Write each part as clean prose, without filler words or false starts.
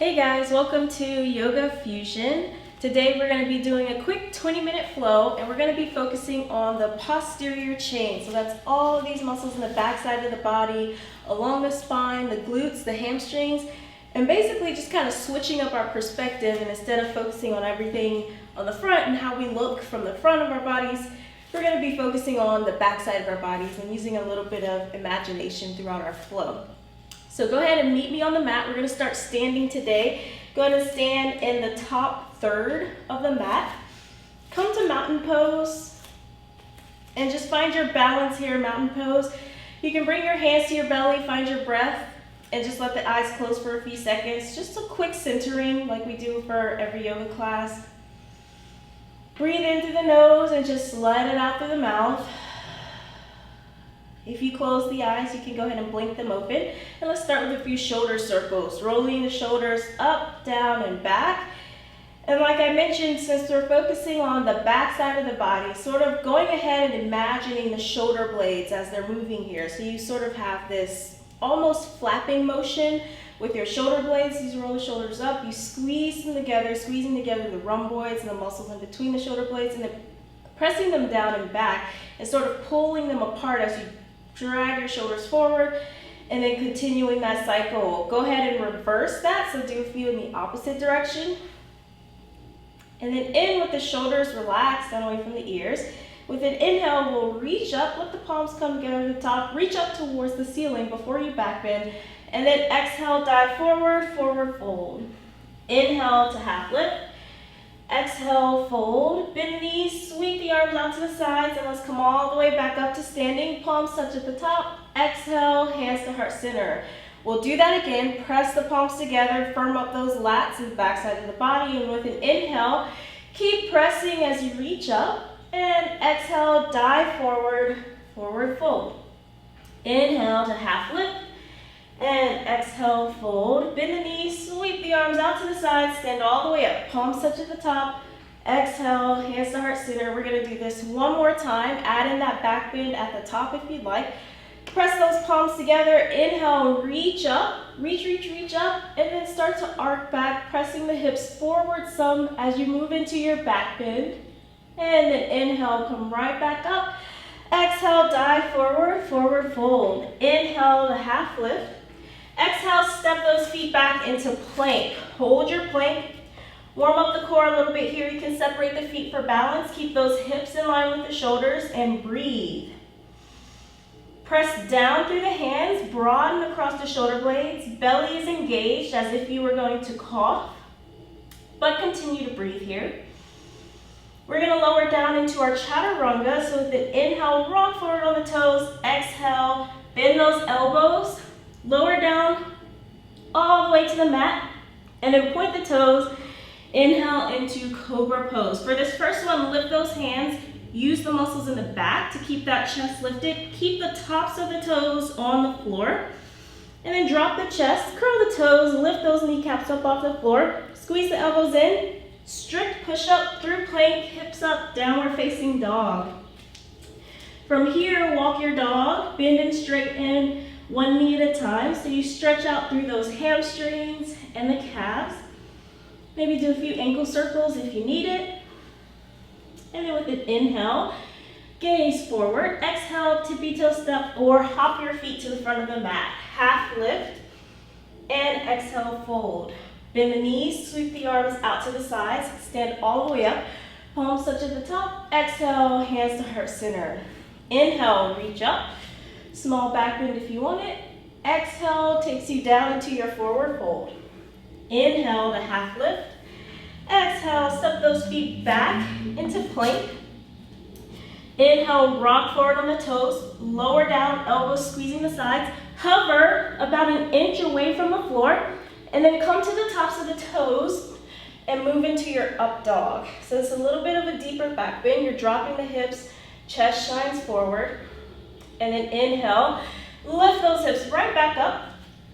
Hey guys, welcome to Yoga Fusion. Today we're going to be doing a quick 20-minute flow and we're going to be focusing on the posterior chain. So that's all of these muscles in the back side of the body, along the spine, the glutes, the hamstrings, and basically just kind of switching up our perspective, and instead of focusing on everything on the front and how we look from the front of our bodies, we're going to be focusing on the back side of our bodies and using a little bit of imagination throughout our flow. So go ahead and meet me on the mat. We're going to start standing today. Go ahead and stand in the top third of the mat. Come to mountain pose and just find your balance here, mountain pose. You can bring your hands to your belly, find your breath, and just let the eyes close for a few seconds. Just a quick centering like we do for every yoga class. Breathe in through the nose and just let it out through the mouth. If you close the eyes, you can go ahead and blink them open. And let's start with a few shoulder circles, rolling the shoulders up, down, and back. And like I mentioned, since we're focusing on the back side of the body, sort of going ahead and imagining the shoulder blades as they're moving here. So you sort of have this almost flapping motion with your shoulder blades. You roll the shoulders up, you squeeze them together, squeezing together the rhomboids and the muscles in between the shoulder blades, and then pressing them down and back and sort of pulling them apart as you drag your shoulders forward, and then continuing that cycle. Go ahead and reverse that, so do a few in the opposite direction. And then in with the shoulders relaxed, down away from the ears. With an inhale, we'll reach up, let the palms come together at the top, reach up towards the ceiling before you back bend, and then exhale, dive forward, forward fold. Inhale to half lift. Exhale, fold, bend the knees, sweep the arms out to the sides, and let's come all the way back up to standing. Palms touch at the top. Exhale, hands to heart center. We'll do that again. Press the palms together, firm up those lats and back side of the body, and with an inhale, keep pressing as you reach up, and exhale, dive forward, forward fold. Inhale to half lift. And exhale, fold, bend the knees, sweep the arms out to the side, stand all the way up, palms touch at the top. Exhale, hands to heart center. We're gonna do this one more time. Add in that back bend at the top if you'd like. Press those palms together, inhale, reach up, reach up, and then start to arc back, pressing the hips forward some as you move into your back bend. And then inhale, come right back up. Exhale, dive forward, forward fold. Inhale to half lift. Exhale, step those feet back into plank. Hold your plank. Warm up the core a little bit here. You can separate the feet for balance. Keep those hips in line with the shoulders and breathe. Press down through the hands, broaden across the shoulder blades. Belly is engaged as if you were going to cough, but continue to breathe here. We're going to lower down into our chaturanga. So with an inhale, rock forward on the toes. Exhale, bend those elbows. Lower down all the way to the mat, and then point the toes. Inhale into cobra pose. For this first one, lift those hands. Use the muscles in the back to keep that chest lifted. Keep the tops of the toes on the floor. And then drop the chest, curl the toes, lift those kneecaps up off the floor. Squeeze the elbows in. Strict push-up through plank, hips up, downward facing dog. From here, walk your dog, bend and straighten one knee at a time. So you stretch out through those hamstrings and the calves. Maybe do a few ankle circles if you need it. And then with an inhale, gaze forward. Exhale, tippy toe step or hop your feet to the front of the mat. Half lift and exhale, fold. Bend the knees, sweep the arms out to the sides, stand all the way up. Palms touch at the top. Exhale, hands to heart center. Inhale, reach up. Small back bend if you want it. Exhale takes you down into your forward fold. Inhale to half lift. Exhale, step those feet back into plank. Inhale, rock forward on the toes. Lower down, elbows squeezing the sides. Hover about an inch away from the floor. And then come to the tops of the toes and move into your up dog. So it's a little bit of a deeper back bend. You're dropping the hips, chest shines forward. And then inhale, lift those hips right back up.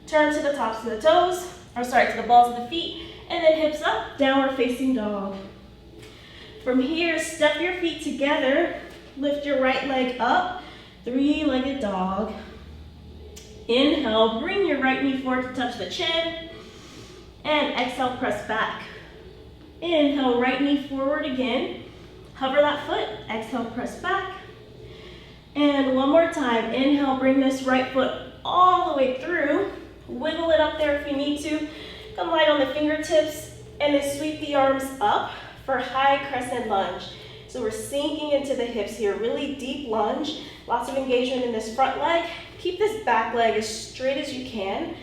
Turn to the tops of the toes, to the balls of the feet, and then hips up, downward facing dog. From here, step your feet together. Lift your right leg up, three-legged dog. Inhale, bring your right knee forward to touch the chin. And exhale, press back. Inhale, right knee forward again. Hover that foot. Exhale, press back. And one more time. Inhale, bring this right foot all the way through. Wiggle it up there if you need to. Come light on the fingertips and then sweep the arms up for high crescent lunge. So we're sinking into the hips here. Really deep lunge. Lots of engagement in this front leg. Keep this back leg as straight as you can.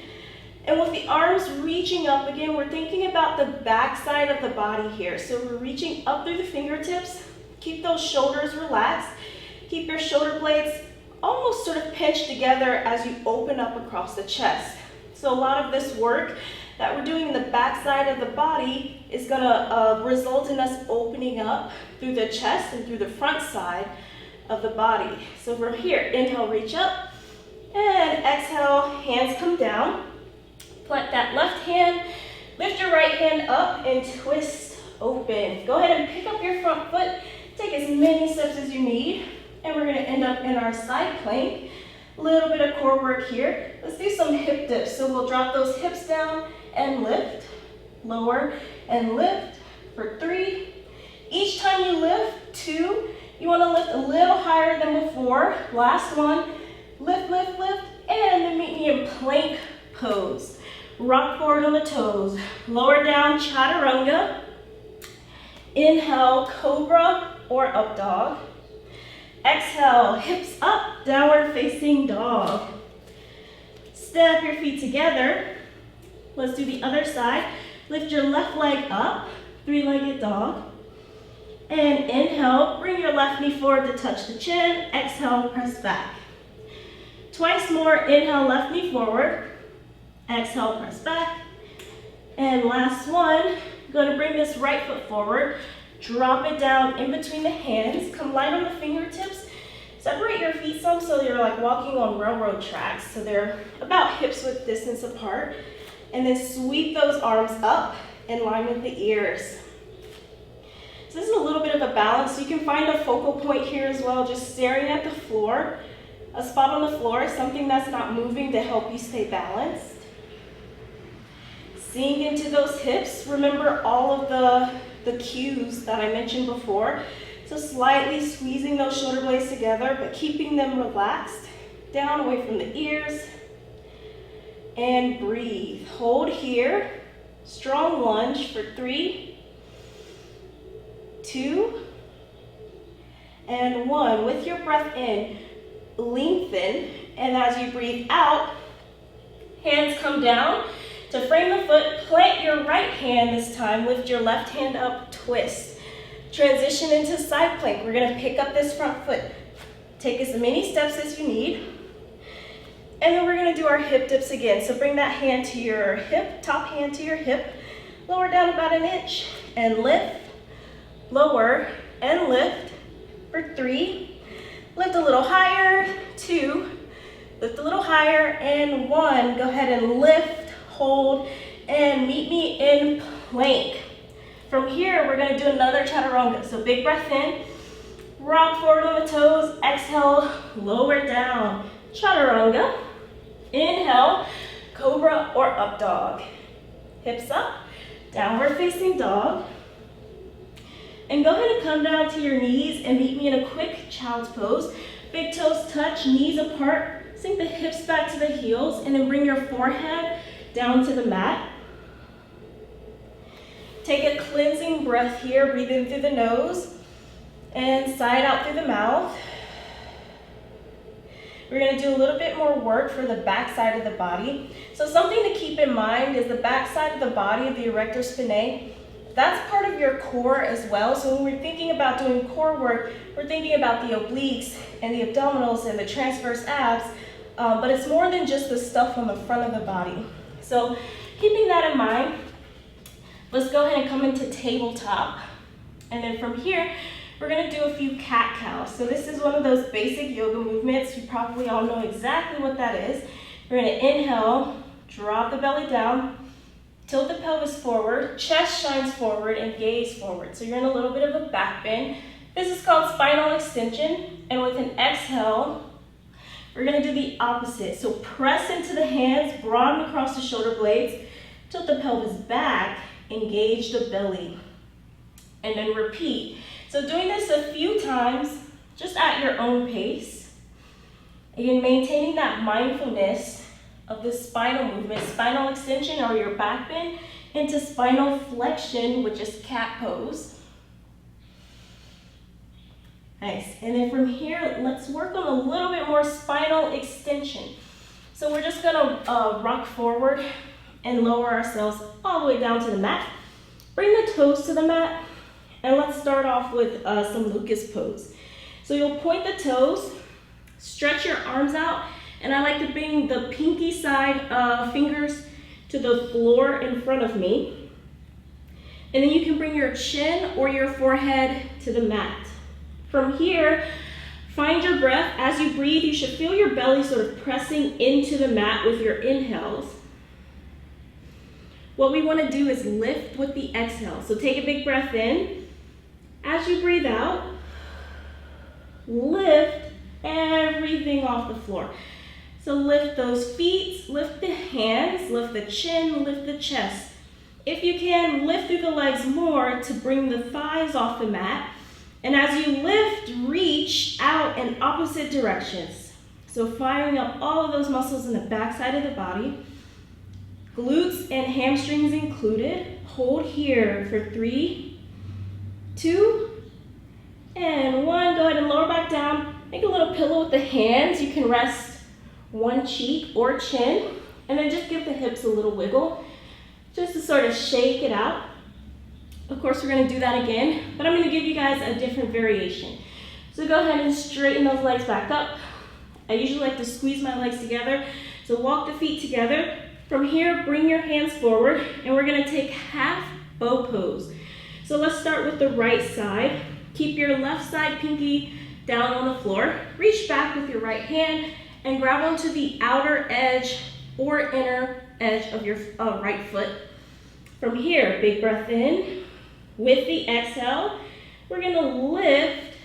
And with the arms reaching up again, we're thinking about the back side of the body here. So we're reaching up through the fingertips. Keep those shoulders relaxed. Keep your shoulder blades almost sort of pinched together as you open up across the chest. So a lot of this work that we're doing in the back side of the body is gonna result in us opening up through the chest and through the front side of the body. So from here, inhale, reach up, and exhale, hands come down. Plant that left hand, lift your right hand up and twist open. Go ahead and pick up your front foot, take as many steps as you need, and we're gonna end up in our side plank. A little bit of core work here. Let's do some hip dips. So we'll drop those hips down and lift, lower and lift for 3. Each time you lift, 2. You wanna lift a little higher than before. Last one, lift, lift, lift, and then meet me in plank pose. Rock forward on the toes. Lower down, chaturanga. Inhale, cobra or up dog. Exhale, hips up, downward facing dog. Step your feet together. Let's do the other side. Lift your left leg up, 3-legged dog. And inhale, bring your left knee forward to touch the chin. Exhale, press back. Twice more, inhale, left knee forward. Exhale, press back. And last one, going to bring this right foot forward. Drop it down in between the hands. Come light on the fingertips. Separate your feet some so you're like walking on railroad tracks. So they're about hips width distance apart. And then sweep those arms up in line with the ears. So this is a little bit of a balance. So you can find a focal point here as well, just staring at the floor. A spot on the floor is something that's not moving to help you stay balanced. Sink into those hips. Remember all of the cues that I mentioned before. So slightly squeezing those shoulder blades together, but keeping them relaxed. Down away from the ears. And breathe. Hold here. Strong lunge for 3, 2, and 1. With your breath in, lengthen. And as you breathe out, hands come down. To frame the foot, plant your right hand this time. Lift your left hand up, twist. Transition into side plank. We're gonna pick up this front foot. Take as many steps as you need. And then we're gonna do our hip dips again. So bring that hand to your hip, top hand to your hip. Lower down about 1 inch and lift. Lower and lift for 3. Lift a little higher, 2. Lift a little higher, and 1. Go ahead and lift, hold, and meet me in plank. From here, we're gonna do another chaturanga. So big breath in, rock forward on the toes, exhale, lower down. Chaturanga, inhale, cobra or up dog. Hips up, downward facing dog. And go ahead and come down to your knees and meet me in a quick child's pose. Big toes touch, knees apart. Sink the hips back to the heels and then bring your forehead down to the mat. Take a cleansing breath here. Breathe in through the nose and sigh it out through the mouth. We're going to do a little bit more work for the back side of the body. So something to keep in mind is the back side of the body of the erector spinae. That's part of your core as well. So when we're thinking about doing core work, we're thinking about the obliques and the abdominals and the transverse abs, but it's more than just the stuff on the front of the body. So keeping that in mind, let's go ahead and come into tabletop. And then from here, we're gonna do a few cat-cows. So this is one of those basic yoga movements. You probably all know exactly what that is. We're gonna inhale, drop the belly down, tilt the pelvis forward, chest shines forward, and gaze forward. So you're in a little bit of a back bend. This is called spinal extension. And with an exhale, we're gonna do the opposite. So press into the hands, broaden across the shoulder blades, Tilt the pelvis back, engage the belly, and then repeat. So doing this a few times, just at your own pace. Again, maintaining that mindfulness of the spinal movement, spinal extension or your back bend into spinal flexion, which is cat pose. Nice. And then from here, let's work on a little bit more spinal extension. So we're just gonna rock forward and lower ourselves all the way down to the mat. Bring the toes to the mat, and let's start off with some Lucas pose. So you'll point the toes, stretch your arms out, and I like to bring the pinky side fingers to the floor in front of me. And then you can bring your chin or your forehead to the mat. From here, find your breath. As you breathe, you should feel your belly sort of pressing into the mat with your inhales. What we want to do is lift with the exhale. So take a big breath in. As you breathe out, lift everything off the floor. So lift those feet, lift the hands, lift the chin, lift the chest. If you can, lift through the legs more to bring the thighs off the mat. And as you lift, reach out in opposite directions. So firing up all of those muscles in the back side of the body. Glutes and hamstrings included. Hold here for 3, 2, and 1. Go ahead and lower back down. Make a little pillow with the hands. You can rest one cheek or chin, and then just give the hips a little wiggle, just to sort of shake it out. Of course, we're gonna do that again, but I'm gonna give you guys a different variation. So go ahead and straighten those legs back up. I usually like to squeeze my legs together. So walk the feet together. From here, bring your hands forward, and we're gonna take half bow pose. So let's start with the right side. Keep your left side pinky down on the floor. Reach back with your right hand and grab onto the outer edge or inner edge of your right foot. From here, big breath in. With the exhale, we're gonna lift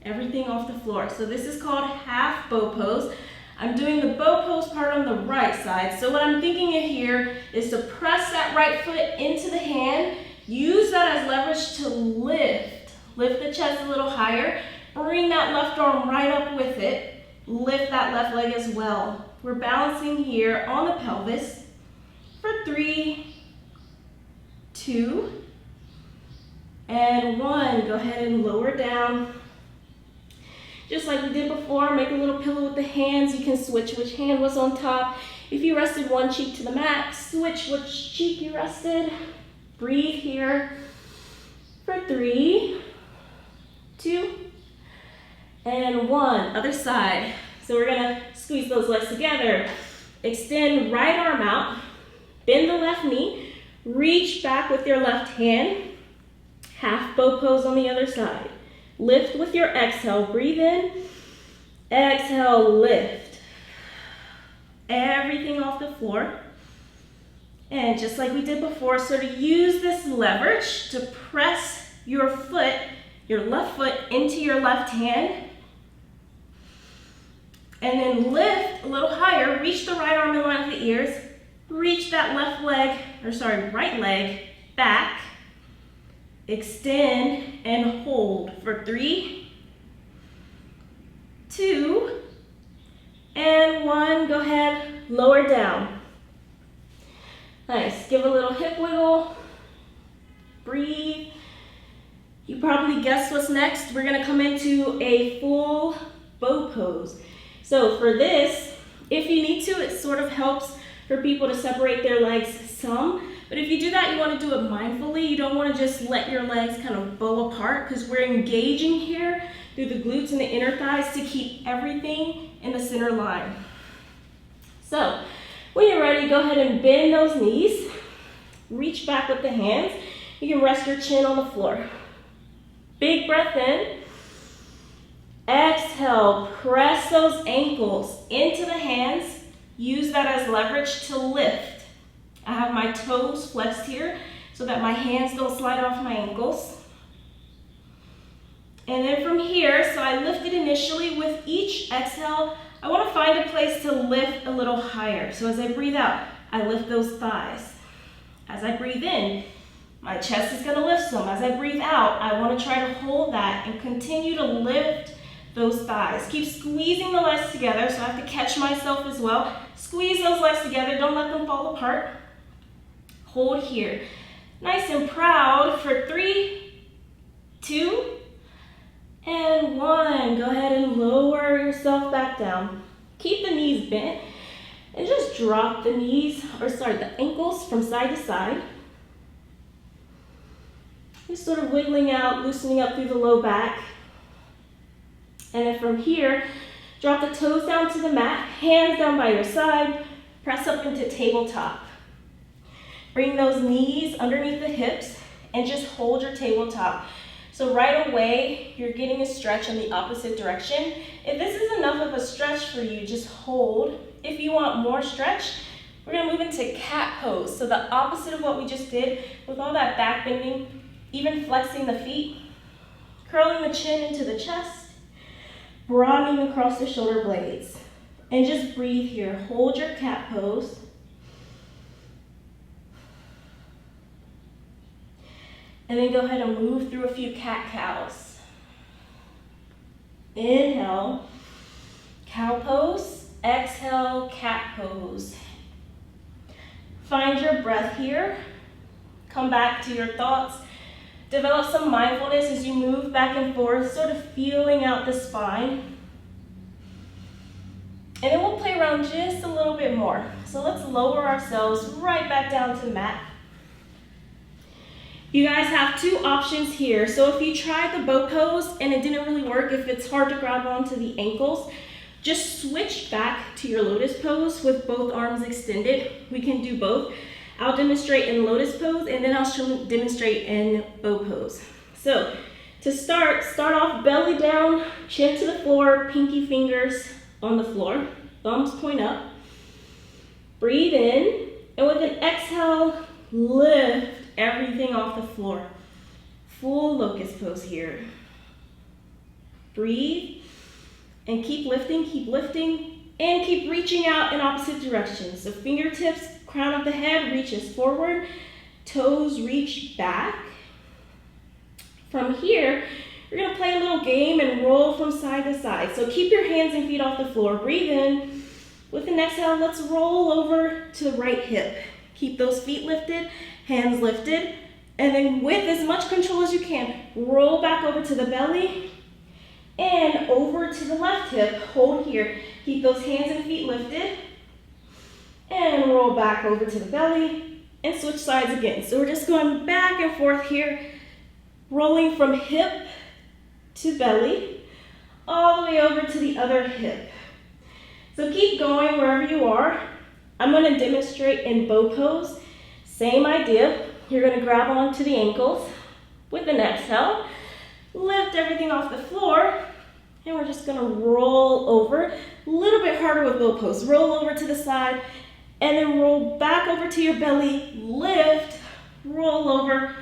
everything off the floor. So this is called half bow pose. I'm doing the bow pose part on the right side. So what I'm thinking of here is to press that right foot into the hand. Use that as leverage to lift. Lift the chest a little higher. Bring that left arm right up with it. Lift that left leg as well. We're balancing here on the pelvis for 3, 2, and 1. Go ahead and lower down. Just like we did before, make a little pillow with the hands. You can switch which hand was on top. If you rested one cheek to the mat, switch which cheek you rested. Breathe here for 3, 2, and 1. Other side. So we're gonna squeeze those legs together. Extend right arm out. Bend the left knee. Reach back with your left hand. Half bow pose on the other side. Lift with your exhale. Breathe in. Exhale, lift. Everything off the floor. And just like we did before, sort of use this leverage to press your foot, your left foot, into your left hand. And then lift a little higher. Reach the right arm in line with the ears. Reach that right leg back. Extend and hold for 3, 2, and 1. Go ahead, lower down. Nice. Give a little hip wiggle. Breathe. You probably guessed what's next. We're going to come into a full bow pose. So for this, if you need to, it sort of helps for people to separate their legs some. But if you do that, you want to do it mindfully. You don't want to just let your legs kind of bow apart, because we're engaging here through the glutes and the inner thighs to keep everything in the center line. So when you're ready, go ahead and bend those knees. Reach back with the hands. You can rest your chin on the floor. Big breath in. Exhale, press those ankles into the hands. Use that as leverage to lift. I have my toes flexed here so that my hands don't slide off my ankles. And then from here, so I lifted initially. With each exhale, I want to find a place to lift a little higher. So as I breathe out, I lift those thighs. As I breathe in, my chest is gonna lift some. As I breathe out, I wanna try to hold that and continue to lift those thighs. Keep squeezing the legs together, so I have to catch myself as well. Squeeze those legs together, don't let them fall apart. Hold here. Nice and proud for 3, 2, and 1. Go ahead and lower yourself back down. Keep the knees bent and just drop the the ankles from side to side. Just sort of wiggling out, loosening up through the low back. And then from here, drop the toes down to the mat, hands down by your side, press up into tabletop. Bring those knees underneath the hips and just hold your tabletop. So right away, you're getting a stretch in the opposite direction. If this is enough of a stretch for you, just hold. If you want more stretch, we're gonna move into cat pose. So the opposite of what we just did, with all that back bending, even flexing the feet, curling the chin into the chest, broadening across the shoulder blades. And just breathe here. Hold your cat pose. And then go ahead and move through a few cat-cows. Inhale, cow pose. Exhale, cat pose. Find your breath here. Come back to your thoughts. Develop some mindfulness as you move back and forth, sort of feeling out the spine. And then we'll play around just a little bit more. So let's lower ourselves right back down to the mat. You guys have 2 options here. So if you tried the boat pose and it didn't really work, if it's hard to grab onto the ankles, just switch back to your lotus pose with both arms extended. We can do both. I'll demonstrate in lotus pose and then I'll demonstrate in boat pose. So to start off belly down, chin to the floor, pinky fingers on the floor, thumbs point up. Breathe in, and with an exhale, lift everything off the floor. Full locust pose here. Breathe and keep lifting, and keep reaching out in opposite directions. So fingertips, crown of the head reaches forward, toes reach back. From here, you're gonna play a little game and roll from side to side. So keep your hands and feet off the floor. Breathe in. With an exhale, let's roll over to the right hip. Keep those feet lifted, hands lifted, and then with as much control as you can, roll back over to the belly and over to the left hip. Hold here. Keep those hands and feet lifted and roll back over to the belly and switch sides again. So we're just going back and forth here, rolling from hip to belly, all the way over to the other hip. So keep going wherever you are. I'm going to demonstrate in bow pose. Same idea. You're going to grab onto the ankles with an exhale. Lift everything off the floor. And we're just going to roll over. A little bit harder with bow pose. Roll over to the side. And then roll back over to your belly. Lift. Roll over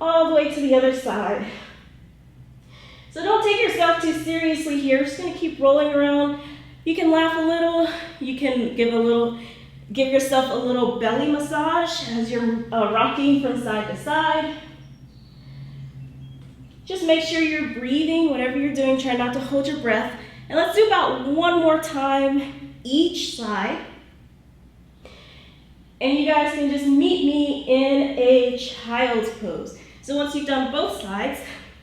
all the way to the other side. So don't take yourself too seriously here. Just going to keep rolling around. You can laugh a little. You can give yourself a little belly massage as you're rocking from side to side. Just make sure you're breathing, whatever you're doing. Try not to hold your breath. And let's do about 1 more time each side. And you guys can just meet me in a child's pose. So once you've done both sides,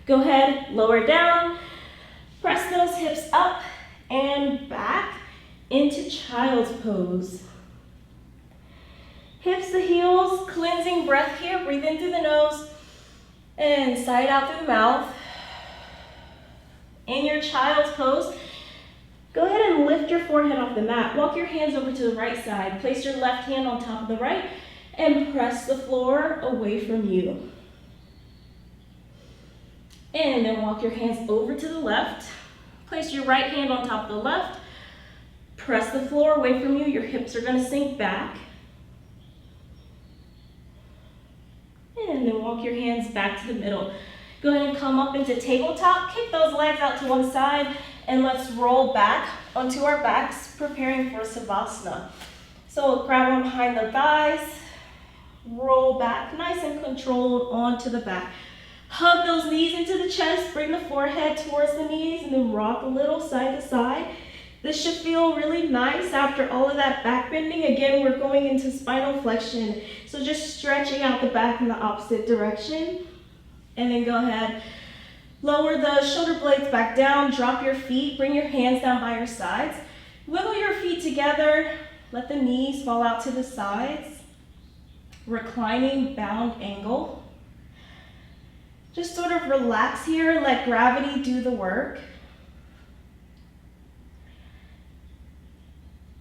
go ahead, lower down, press those hips up and back into child's pose. Hips to heels, cleansing breath here. Breathe in through the nose and sigh it out through the mouth. In your child's pose, go ahead and lift your forehead off the mat. Walk your hands over to the right side. Place your left hand on top of the right and press the floor away from you. And then walk your hands over to the left. Place your right hand on top of the left. Press the floor away from you. Your hips are going to sink back. And then walk your hands back to the middle. Go ahead and come up into tabletop. Kick those legs out to one side. And let's roll back onto our backs, preparing for Savasana. So we'll grab on behind the thighs. roll back, nice and controlled onto the back. Hug those knees into the chest, bring the forehead towards the knees, and then rock a little side to side. This should feel really nice after all of that back bending. Again, we're going into spinal flexion. So just stretching out the back in the opposite direction. And then go ahead, lower the shoulder blades back down, drop your feet, bring your hands down by your sides. Wiggle your feet together, let the knees fall out to the sides. Reclining bound angle. Just sort of relax here, let gravity do the work.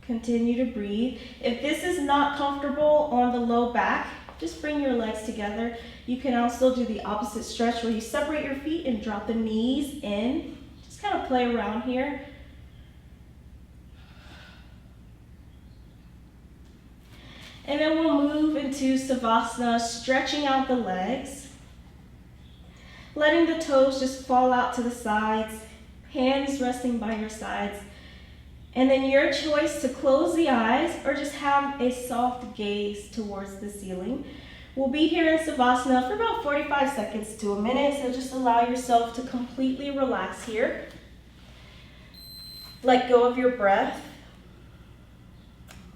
Continue to breathe. If this is not comfortable on the low back, just bring your legs together. You can also do the opposite stretch where you separate your feet and drop the knees in. Just kind of play around here. And then we'll move into Savasana, stretching out the legs. Letting the toes just fall out to the sides, hands resting by your sides. And then your choice to close the eyes or just have a soft gaze towards the ceiling. We'll be here in Savasana for about 45 seconds to a minute, so just allow yourself to completely relax here. Let go of your breath.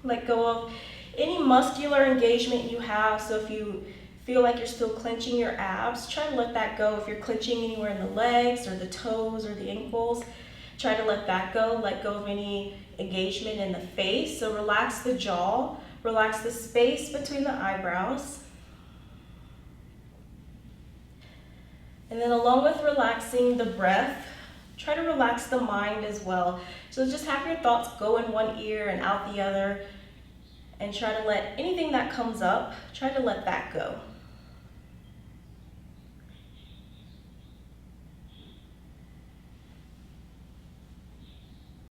Let go of any muscular engagement you have. So if you feel like you're still clenching your abs, try to let that go. If you're clenching anywhere in the legs or the toes or the ankles, try to let that go. Let go of any engagement in the face. So relax the jaw, relax the space between the eyebrows. And then along with relaxing the breath, try to relax the mind as well. So just have your thoughts go in one ear and out the other, and try to let anything that comes up, try to let that go.